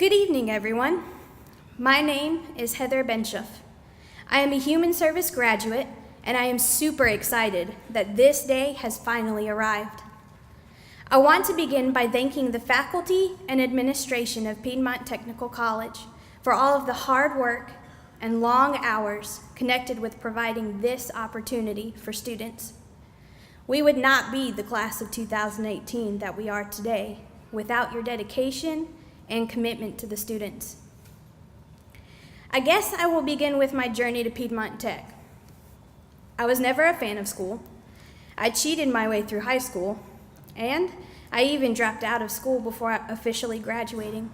Good evening, everyone. My name is HeatherBenshoof. I am a human service graduate, and I am super excited that this day has finally arrived. I want to begin by thanking the faculty and administration of Piedmont Technical College for all of the hard work and long hours connected with providing this opportunity for students. We would not be the class of 2018 that we are today without your dedication and commitment to the students. I guess I will begin with my journey to Piedmont Tech. I was never a fan of school. I cheated my way through high school, and I even dropped out of school before officially graduating.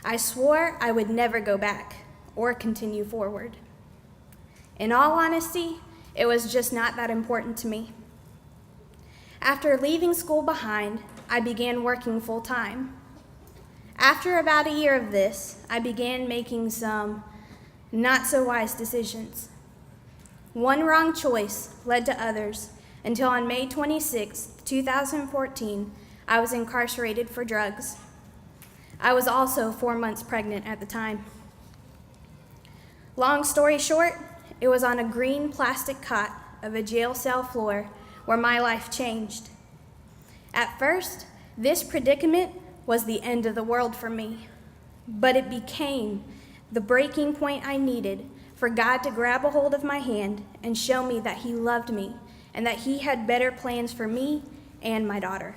I swore I would never go back or continue forward. In all honesty, it was just not that important to me. After leaving school behind, I began working full-time. After about a year of this, I began making some not-so-wise decisions. One wrong choice led to others until on May 26, 2014, I was incarcerated for drugs. I was also 4 months pregnant at the time. Long story short, it was on a green plastic cot of a jail cell floor where my life changed. At first, this predicament was the end of the world for me, but it became the breaking point I needed for God to grab a hold of my hand and show me that He loved me and that He had better plans for me and my daughter.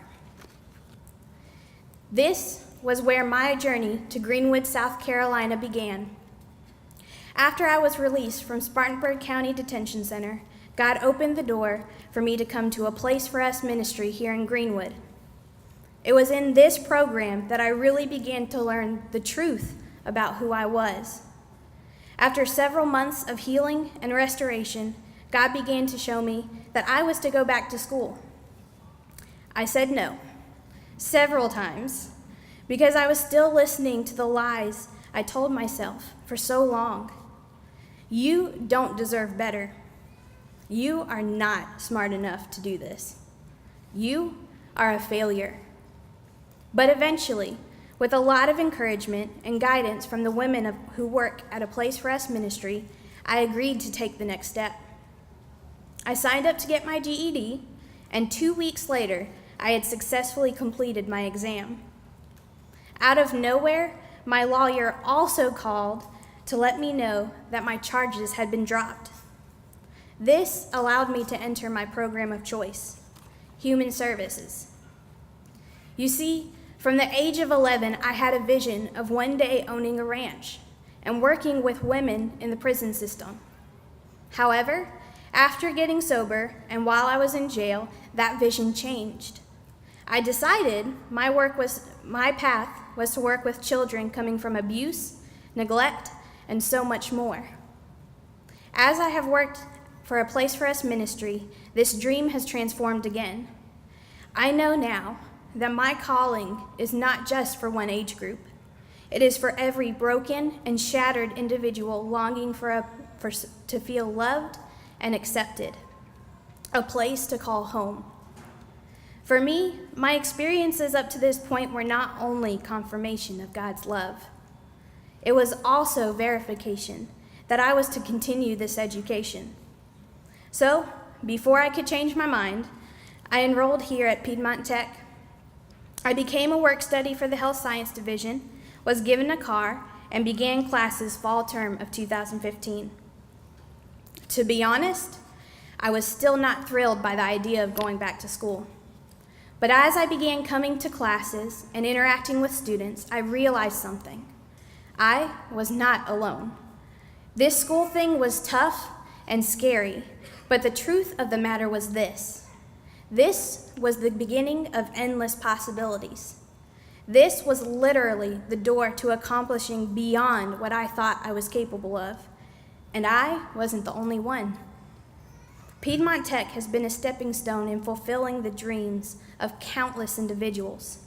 This was where my journey to Greenwood, South Carolina began. After I was released from Spartanburg County Detention Center, God opened the door for me to come to a Place for Us ministry here in Greenwood. It was in this program that I really began to learn the truth about who I was. After several months of healing and restoration, God began to show me that I was to go back to school. I said no, several times, because I was still listening to the lies I told myself for so long. You don't deserve better. You are not smart enough to do this. You are a failure. But eventually, with a lot of encouragement and guidance from the women who work at a Place for Us ministry, I agreed to take the next step. I signed up to get my GED, and 2 weeks later, I had successfully completed my exam. Out of nowhere, my lawyer also called to let me know that my charges had been dropped. This allowed me to enter my program of choice, Human Services. You see, from the age of 11, I had a vision of one day owning a ranch and working with women in the prison system. However, after getting sober and while I was in jail, that vision changed. I decided my path was to work with children coming from abuse, neglect, and so much more. As I have worked for a Place for Us ministry, this dream has transformed again. I know now that my calling is not just for one age group. It is for every broken and shattered individual longing to feel loved and accepted, a place to call home. For me, my experiences up to this point were not only confirmation of God's love, it was also verification that I was to continue this education. So, before I could change my mind, I enrolled here at Piedmont Tech. I became a work study for the Health Science Division, was given a car, and began classes fall term of 2015. To be honest, I was still not thrilled by the idea of going back to school. But as I began coming to classes and interacting with students, I realized something. I was not alone. This school thing was tough and scary, but the truth of the matter was this. This was the beginning of endless possibilities. This was literally the door to accomplishing beyond what I thought I was capable of, and I wasn't the only one. Piedmont Tech has been a stepping stone in fulfilling the dreams of countless individuals.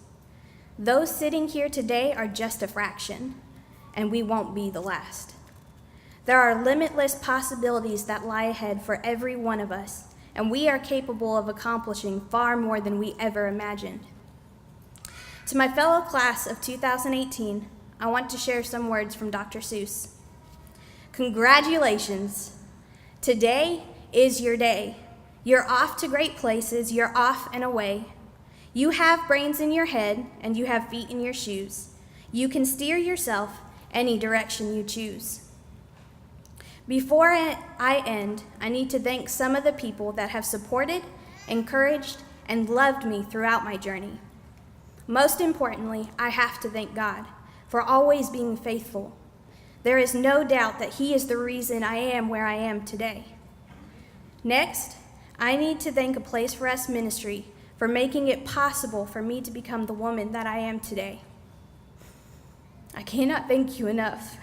Those sitting here today are just a fraction, and we won't be the last. There are limitless possibilities that lie ahead for every one of us, and we are capable of accomplishing far more than we ever imagined. To my fellow class of 2018, I want to share some words from Dr. Seuss. Congratulations. Today is your day. You're off to great places. You're off and away. You have brains in your head and you have feet in your shoes. You can steer yourself any direction you choose. Before I end, I need to thank some of the people that have supported, encouraged, and loved me throughout my journey. Most importantly, I have to thank God for always being faithful. There is no doubt that He is the reason I am where I am today. Next, I need to thank A Place for Us Ministry for making it possible for me to become the woman that I am today. I cannot thank you enough.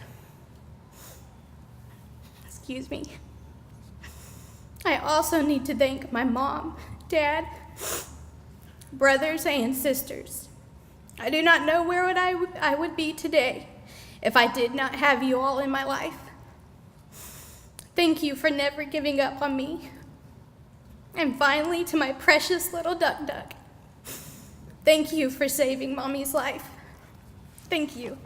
Excuse me. I also need to thank my mom, dad, brothers, and sisters. I do not know where I would be today if I did not have you all in my life. Thank you for never giving up on me. And finally, to my precious little duck. Thank you for saving Mommy's life. Thank you.